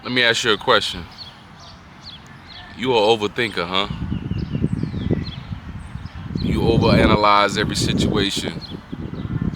Let me ask you a question. You an overthinker, huh? You overanalyze every situation.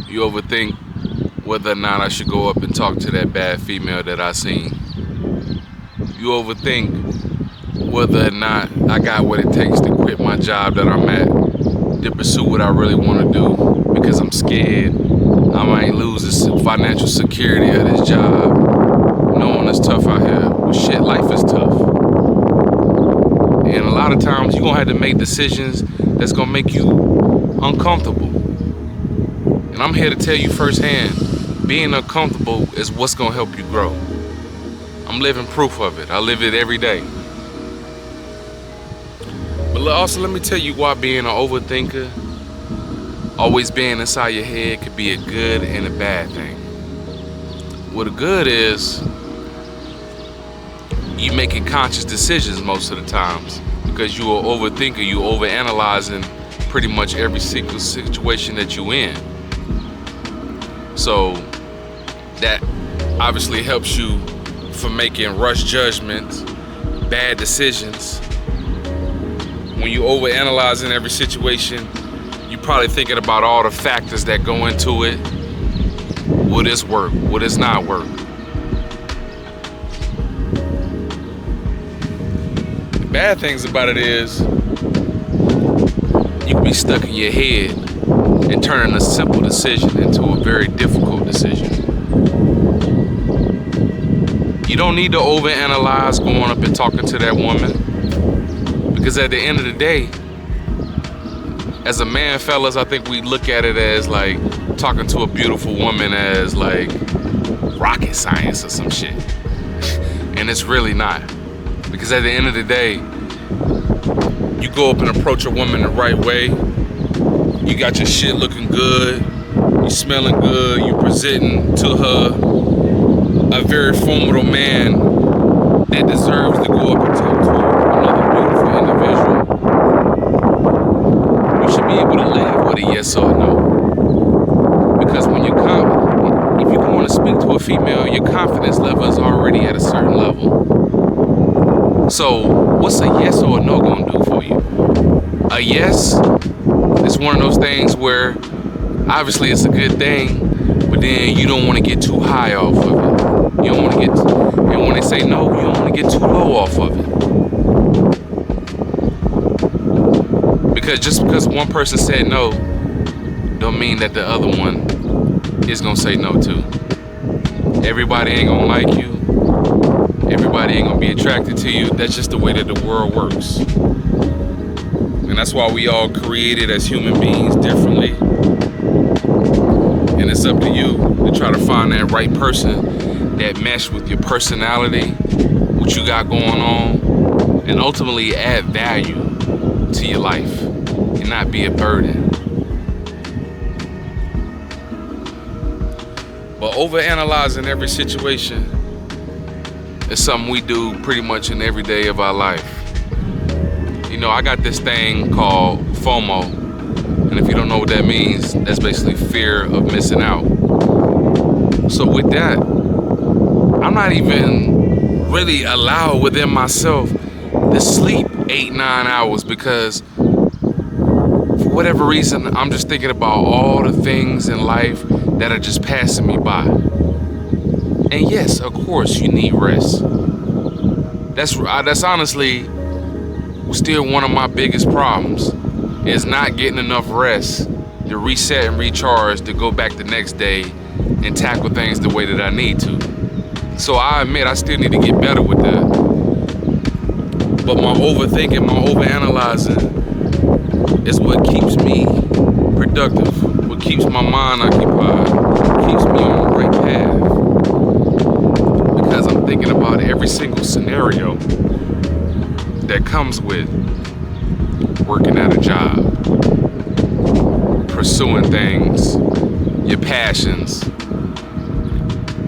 You overthink whether or not I should go up and talk to that bad female that I seen. You overthink whether or not I got what it takes to quit my job that I'm at, to pursue what I really want to do because I'm scared I might lose this financial security of this job. Knowing it's tough out here. Well, shit, life is tough. And a lot of times you're going to have to make decisions that's going to make you uncomfortable. And I'm here to tell you firsthand, being uncomfortable is what's going to help you grow. I'm living proof of it. I live it every day. But also let me tell you why being an overthinker, always being inside your head, could be a good and a bad thing. Well, the good is you making conscious decisions most of the times because you're an overthinker. You overanalyzing pretty much every single situation that you in. So that obviously helps you from making rush judgments, bad decisions. When you overanalyzing every situation, you probably thinking about all the factors that go into it. Will this work? Will this not work? The bad things about it is you can be stuck in your head and turning a simple decision into a very difficult decision. You don't need to overanalyze going up and talking to that woman, because at the end of the day, as a man, fellas, I think we look at it as like talking to a beautiful woman as like rocket science or some shit. And it's really not. Because at the end of the day, you go up and approach a woman the right way. You got your shit looking good. You smelling good. You presenting to her a very formidable man that deserves to go up and talk to another beautiful individual. You should be able to live with a yes or a no. Because when you're confident, if you want to speak to a female, your confidence level is already at a certain level. So what's a yes or a no gonna do for you? A yes is one of those things where obviously it's a good thing, but then you don't want to get too high off of it. You don't want to get, and when they say no, you don't want to get too low off of it. Because just because one person said no, don't mean that the other one is gonna say no too. Everybody ain't gonna like you. Everybody ain't gonna be attracted to you. That's just the way that the world works. And that's why we all created as human beings differently. And it's up to you to try to find that right person that mesh with your personality, what you got going on, and ultimately add value to your life and not be a burden. But overanalyzing every situation is something we do pretty much in every day of our life. You know, I got this thing called FOMO, and if you don't know what that means, that's basically fear of missing out. So with that, I'm not even really allowed within myself to sleep 8-9 hours because for whatever reason, I'm just thinking about all the things in life that are just passing me by. And yes, of course, you need rest. That's honestly still one of my biggest problems, is not getting enough rest to reset and recharge to go back the next day and tackle things the way that I need to. So I admit I still need to get better with that. But my overthinking, my overanalyzing is what keeps me productive, what keeps my mind occupied, keeps me on the right path. Because I'm thinking about every single scenario that comes with working at a job, pursuing things, your passions,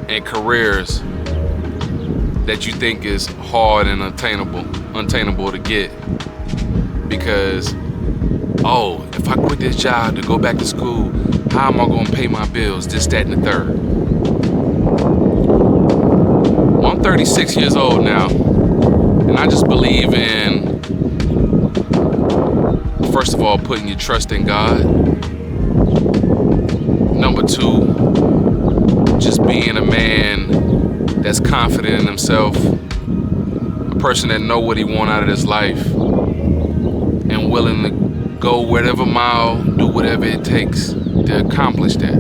and careers that you think is hard and untainable to get. Because, oh, if I quit this job to go back to school, how am I going to pay my bills? This, that, and the third. Well, I'm 36 years old now, and I just believe in, first of all, putting your trust in God. Number two, just being a man that's confident in himself, a person that know what he want out of his life, and willing to go whatever mile, do whatever it takes to accomplish that.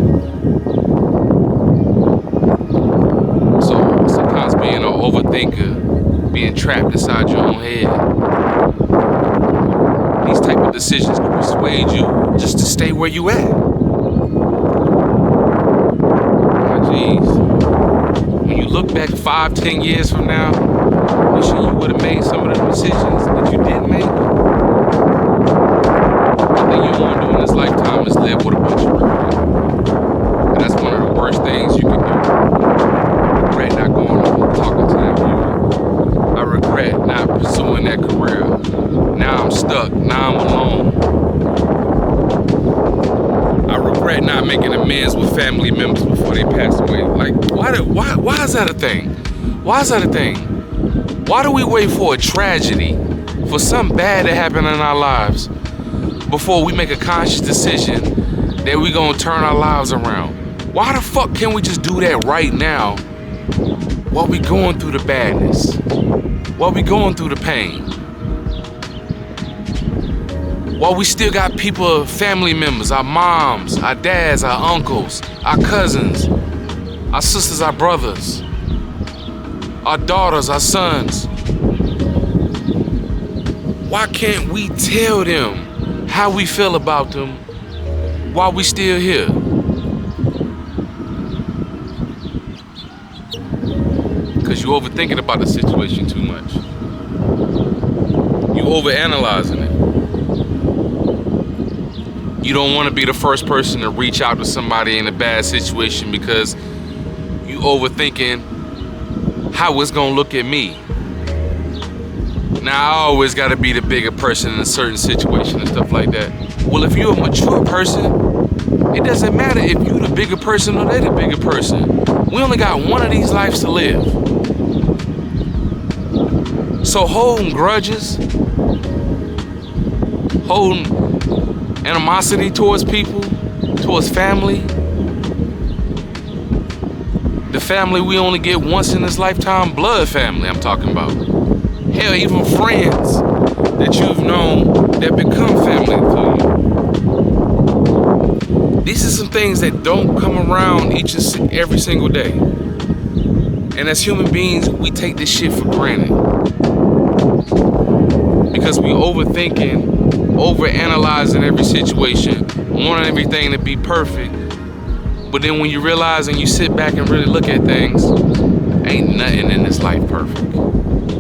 So sometimes being an overthinker, being trapped inside your own head, these type of decisions can persuade you just to stay where you at. My jeez. When you look back 5-10 years from now, you sure you would have made some of the decisions that you didn't make? One thing you don't want to do in this lifetime is live with a bunch of regret. And that's one of the worst things you can do. Regret not going and talking to that woman. I regret not pursuing that career. Now I'm stuck. Now I'm alone. I regret not making amends with family members before they pass away. Like, why is that a thing? Why is that a thing? Why do we wait for a tragedy, for something bad to happen in our lives, before we make a conscious decision that we're gonna turn our lives around? Why the fuck can't we just do that right now while we going through the badness, while we going through the pain, while we still got people, family members, our moms, our dads, our uncles, our cousins, our sisters, our brothers, our daughters, our sons? Why can't we tell them how we feel about them while we still here? Because you overthinking about the situation too much. You overanalyzing it. You don't want to be the first person to reach out to somebody in a bad situation because you overthinking how it's gonna look at me. Now I always gotta be the bigger person in a certain situation and stuff like that. Well, if you're a mature person, it doesn't matter if you're the bigger person or they're the bigger person. We only got one of these lives to live. So holding grudges, holding animosity towards people, towards family, the family we only get once in this lifetime, blood family I'm talking about. Hell, even friends that you've known that become family to you. These are some things that don't come around every single day. And as human beings, we take this shit for granted. Because we overthinking, overanalyzing every situation, wanting everything to be perfect. But then when you realize and you sit back and really look at things, ain't nothing in this life perfect.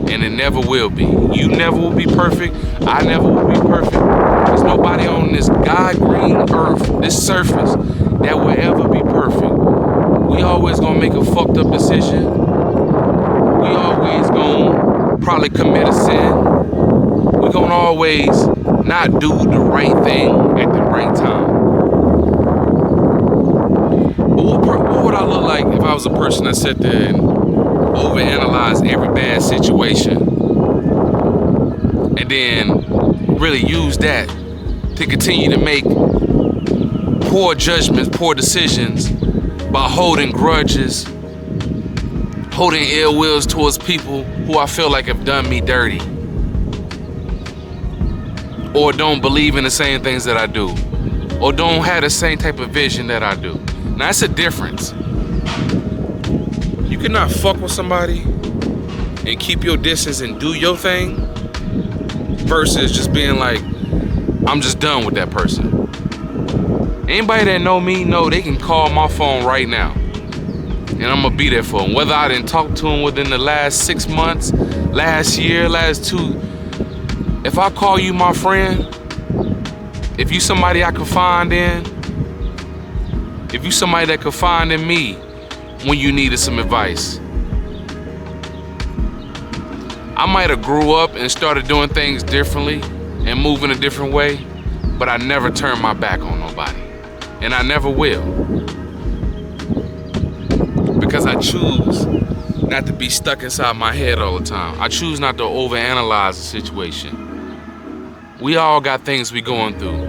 And it never will be. You never will be perfect. I never will be perfect. There's nobody on this God-green earth, this surface, that will ever be perfect. We always gonna make a fucked up decision. We always gonna probably commit a sin. We gonna always not do the right thing at the right time. But what would I look like if I was a person that sat there and overanalyze every bad situation and then really use that to continue to make poor judgments, poor decisions by holding grudges, holding ill wills towards people who I feel like have done me dirty or don't believe in the same things that I do or don't have the same type of vision that I do. Now that's a difference. You cannot fuck with somebody and keep your distance and do your thing versus just being like, I'm just done with that person. Anybody that know me know they can call my phone right now and I'm gonna be there for them. Whether I didn't talk to them within the last 6 months, last year, last 2. If I call you my friend, if you somebody I confide in, if you somebody that confide in me when you needed some advice. I might have grew up and started doing things differently and moving a different way, but I never turned my back on nobody. And I never will. Because I choose not to be stuck inside my head all the time. I choose not to overanalyze the situation. We all got things we going through.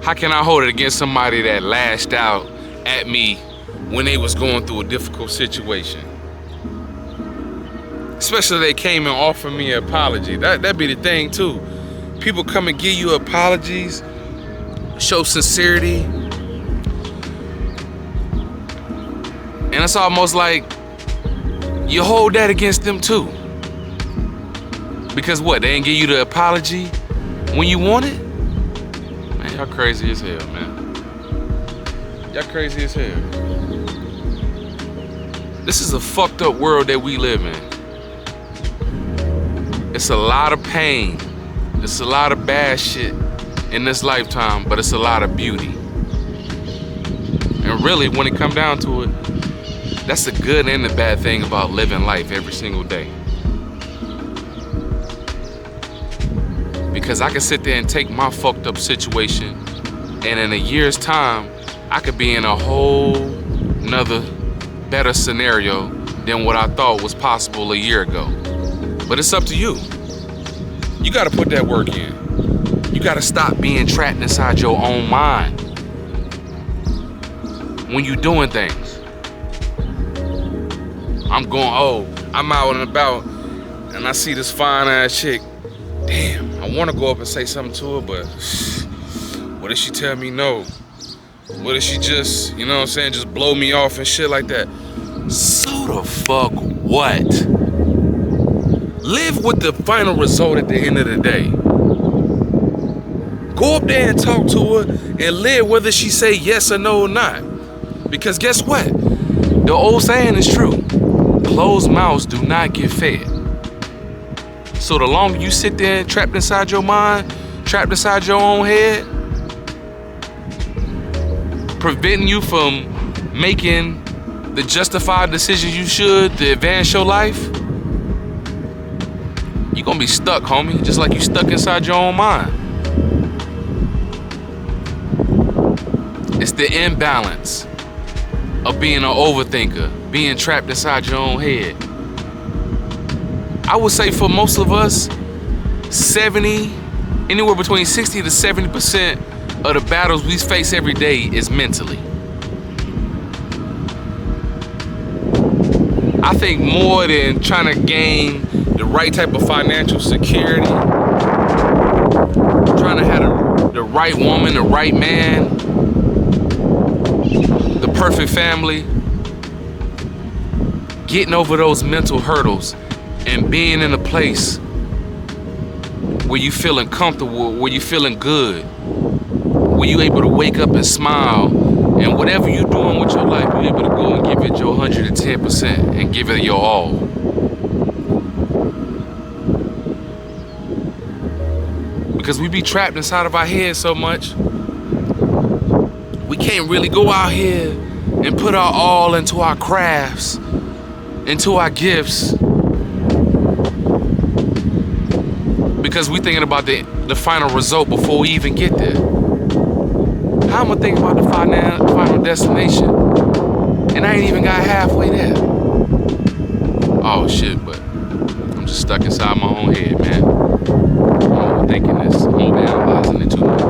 How can I hold it against somebody that lashed out at me when they was going through a difficult situation? Especially they came and offered me an apology. That'd be the thing too. People come and give you apologies, show sincerity, and it's almost like you hold that against them too. Because what, they didn't give you the apology when you want it? Man, y'all crazy as hell, man. Y'all crazy as hell. This is a fucked up world that we live in. It's a lot of pain. It's a lot of bad shit in this lifetime, but it's a lot of beauty. And really, when it comes down to it, that's the good and the bad thing about living life every single day. Because I can sit there and take my fucked up situation, and in a year's time, I could be in a whole nother better scenario than what I thought was possible a year ago. But it's up to you. You gotta put that work in. You gotta stop being trapped inside your own mind when you're doing things. I'm out and about, and I see this fine ass chick. Damn, I wanna go up and say something to her, but what if she tell me no? What if she just, you know what I'm saying, just blow me off and shit like that? So the fuck what? Live with the final result at the end of the day. Go up there and talk to her and live whether she say yes or no or not. Because guess what? The old saying is true. Closed mouths do not get fed. So the longer you sit there trapped inside your mind, trapped inside your own head, preventing you from making the justified decisions you should to advance your life, you're gonna be stuck, homie, just like you stuck inside your own mind. It's the imbalance of being an overthinker, being trapped inside your own head. I would say for most of us, anywhere between 60 to 70% of the battles we face every day is mentally. I think more than trying to gain the right type of financial security, trying to have the right woman, the right man, the perfect family, getting over those mental hurdles and being in a place where you feeling comfortable, where you feeling good, where you able to wake up and smile, and whatever you doing with your life, you able to go and give it your 110% and give it your all. Because we be trapped inside of our heads so much, we can't really go out here and put our all into our crafts, into our gifts, because we thinking about the final result before we even get there. How am I thinking about the final destination, and I ain't even got halfway there? Oh shit, but I'm just stuck inside my own head, man. I'm thinking this, I'm overanalyzing it too much.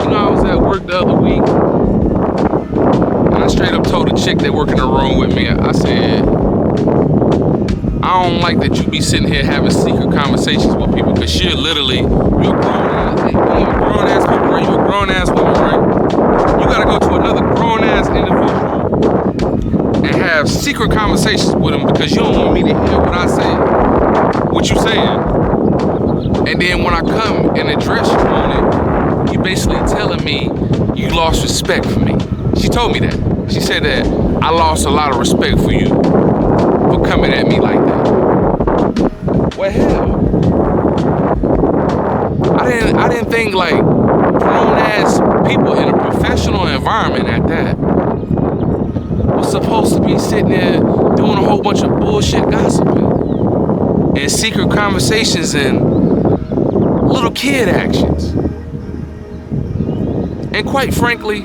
You know, I was at work the other week, and I straight up told the chick that worked in the room with me, I said, I don't like that you be sitting here having secret conversations with people, because you're literally, you're a grown ass people, right? You're a grown ass woman, right? You gotta go to another grown ass individual and have secret conversations with them because you don't want me to hear what I say, what you saying. And then when I come and address you on it, you basically telling me you lost respect for me. She told me that. She said that I lost a lot of respect for you for coming at me like that. Well, hell, I didn't think like grown ass people in a professional environment at that was supposed to be sitting there doing a whole bunch of bullshit gossiping and secret conversations and little kid actions. And quite frankly,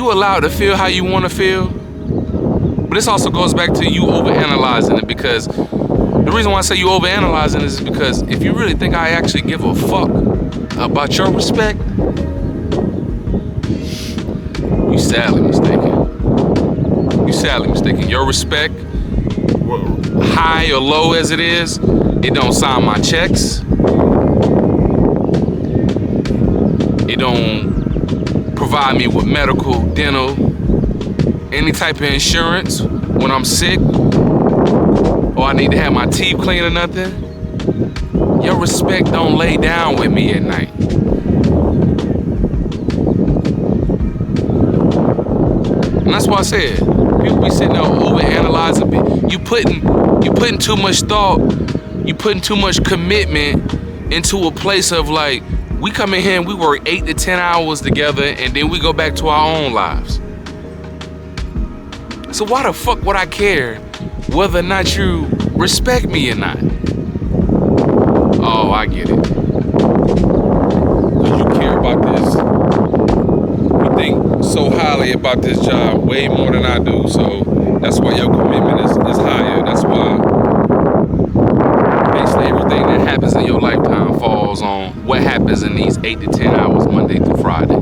You allowed to feel how you want to feel. But this also goes back to you overanalyzing it, because the reason why I say you overanalyzing is because if you really think I actually give a fuck about your respect, you sadly mistaken. You sadly mistaken. Your respect, high or low as it is, it don't sign my checks. It don't provide me with medical, dental, any type of insurance when I'm sick or I need to have my teeth cleaned or nothing. Your respect don't lay down with me at night. And that's why I said, people be sitting there overanalyzing. You putting too much thought, you putting too much commitment into a place of like, we come in here and we work 8 to 10 hours together and then we go back to our own lives. So why the fuck would I care whether or not you respect me or not? Oh, I get it. Because you care about this. You think so highly about this job, way more than I do. So that's why your commitment is higher. That's why basically everything that happens in your lifetime falls on what happens in these 8 to 10 hours, Monday through Friday.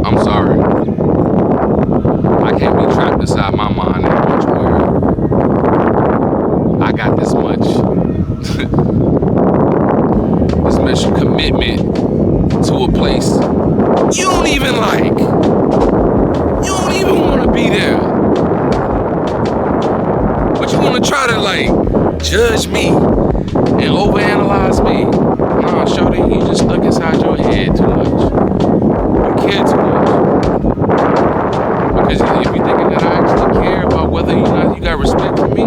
I'm sorry. I can't be trapped inside my mind that much where I got this much commitment to a place you don't even like. You don't even want to be there. But you want to try to like judge me and overanalyze me. Nah, shorty, you just stuck inside your head too much. You care too much. Because if you're thinking that I actually care about whether or not you got respect for me,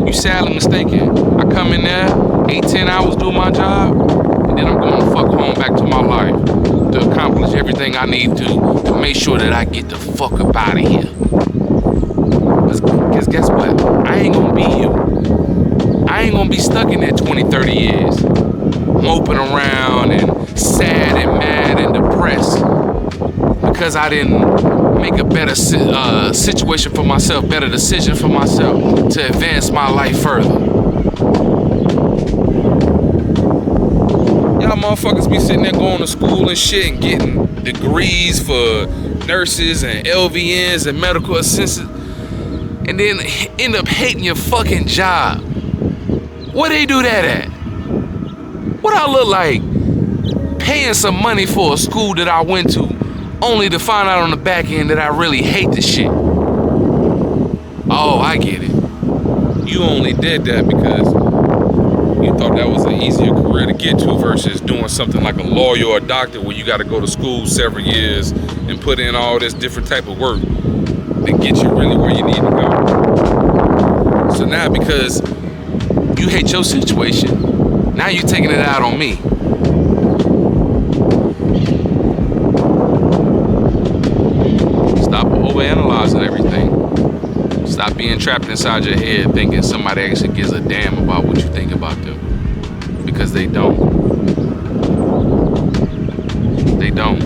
you sadly mistaken. I come in there, 8-10 hours doing my job, and then I'm going to fuck home back to my life to accomplish everything I need to make sure that I get the fuck up out of here. Because guess what? I ain't going to be you. I ain't going to be stuck in there 20, 30 years, moping around and sad and mad and depressed because I didn't make a better situation for myself, better decision for myself to advance my life further. Y'all motherfuckers be sitting there going to school and shit and getting degrees for nurses and LVNs and medical assistants and then end up hating your fucking job. Where they do that at? What I look like paying some money for a school that I went to only to find out on the back end that I really hate the shit. Oh, I get it. You only did that because you thought that was an easier career to get to versus doing something like a lawyer or a doctor where you got to go to school several years and put in all this different type of work to get you really where you need to go. So now because you hate your situation, now you're taking it out on me. Stop overanalyzing everything. Stop being trapped inside your head thinking somebody actually gives a damn about what you think about them. Because they don't. They don't.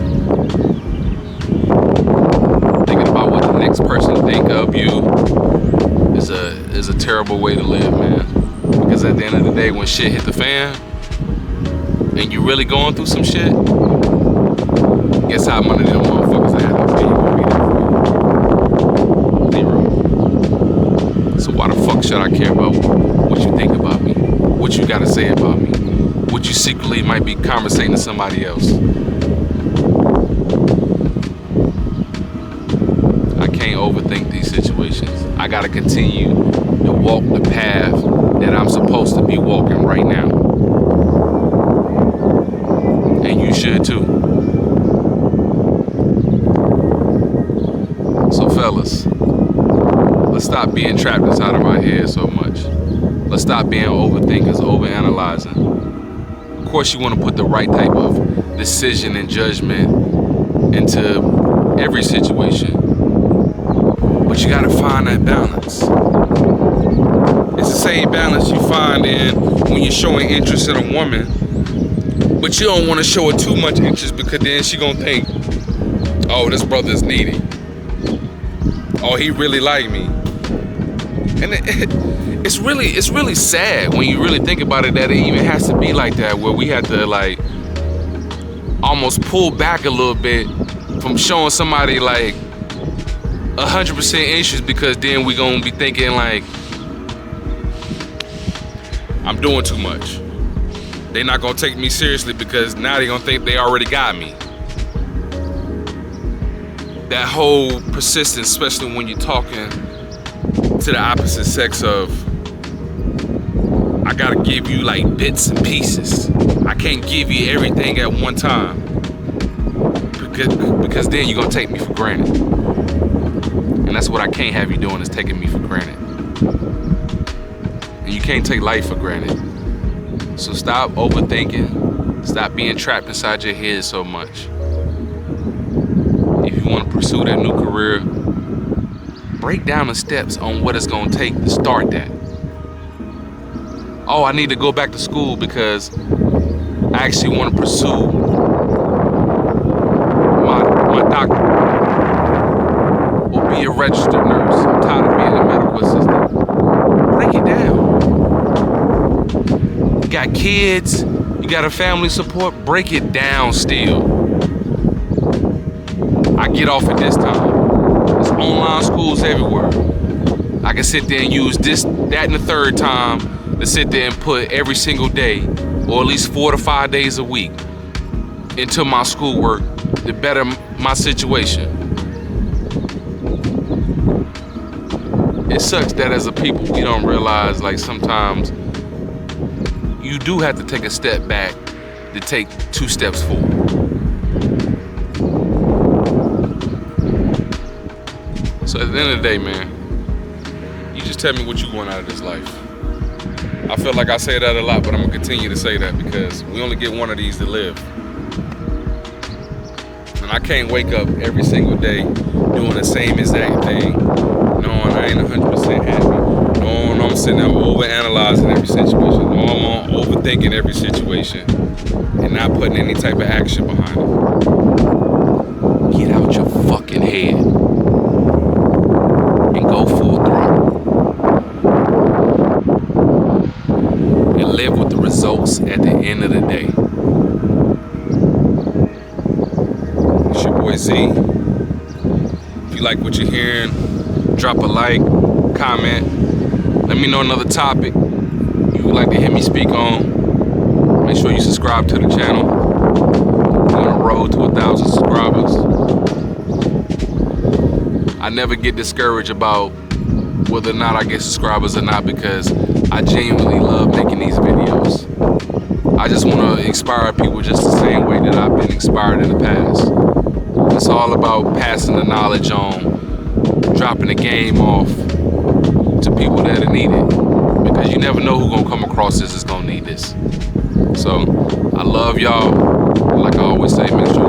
Thinking about what the next person think of you is a terrible way to live, man. Because at the end of the day, when shit hit the fan and you really going through some shit, guess how many of them motherfuckers I have to be there for you? 0. So why the fuck should I care about what you think about me? What you gotta say about me? What you secretly might be conversating to somebody else? I can't overthink these situations. I gotta continue to walk the path that I'm supposed to be walking right now. And you should too. So fellas, let's stop being trapped inside of our head so much. Let's stop being overthinkers, overanalyzing. Of course you want to put the right type of decision and judgment into every situation. But you gotta find that balance. It's the same balance you find in when you're showing interest in a woman, but you don't want to show her too much interest because then she gonna think Oh, this brother's needy. Oh, he really like me. And it's really sad when you really think about it that it even has to be like that, where we have to like almost pull back a little bit from showing somebody like 100% interest, because then we gonna be thinking like I'm doing too much. They not gonna take me seriously because now they gonna think they already got me. That whole persistence, especially when you're talking to the opposite sex of, I gotta give you like bits and pieces. I can't give you everything at one time because then you're gonna take me for granted. And that's what I can't have you doing, is taking me for granted. And you can't take life for granted. So stop overthinking. Stop being trapped inside your head so much. If you want to pursue that new career, break down the steps on what it's going to take to start that. Oh, I need to go back to school because I actually want to pursue my doctorate or be a registered nurse. I'm tired of being a medical assistant. Break it down. You got kids, you got a family support, break it down still. I get off at this time. There's online schools everywhere. I can sit there and use this, that, and the third time to sit there and put every single day, or at least 4 to 5 days a week, into my schoolwork to better my situation. It sucks that as a people we don't realize, like, sometimes you do have to take a step back to take 2 steps forward. So at the end of the day, man, you just tell me what you want out of this life. I feel like I say that a lot, but I'm gonna continue to say that because we only get one of these to live. And I can't wake up every single day doing the same exact thing, knowing I ain't 100% happy, knowing I'm sitting there overanalyzing every situation, knowing I'm overthinking every situation, and not putting any type of action behind it. Get out your fucking head and go full throttle. And live with the results at the end of the day. It's your boy Z. If you like what you're hearing, drop a like, comment. Let me know another topic you would like to hear me speak on. Make sure you subscribe to the channel. We're on the road to 1,000 subscribers. I never get discouraged about whether or not I get subscribers or not, because I genuinely love making these videos. I just want to inspire people just the same way that I've been inspired in the past. It's all about passing the knowledge on, dropping the game off to people that need it, because you never know who's going to come across this is going to need this. So I love y'all. Like I always say, make sure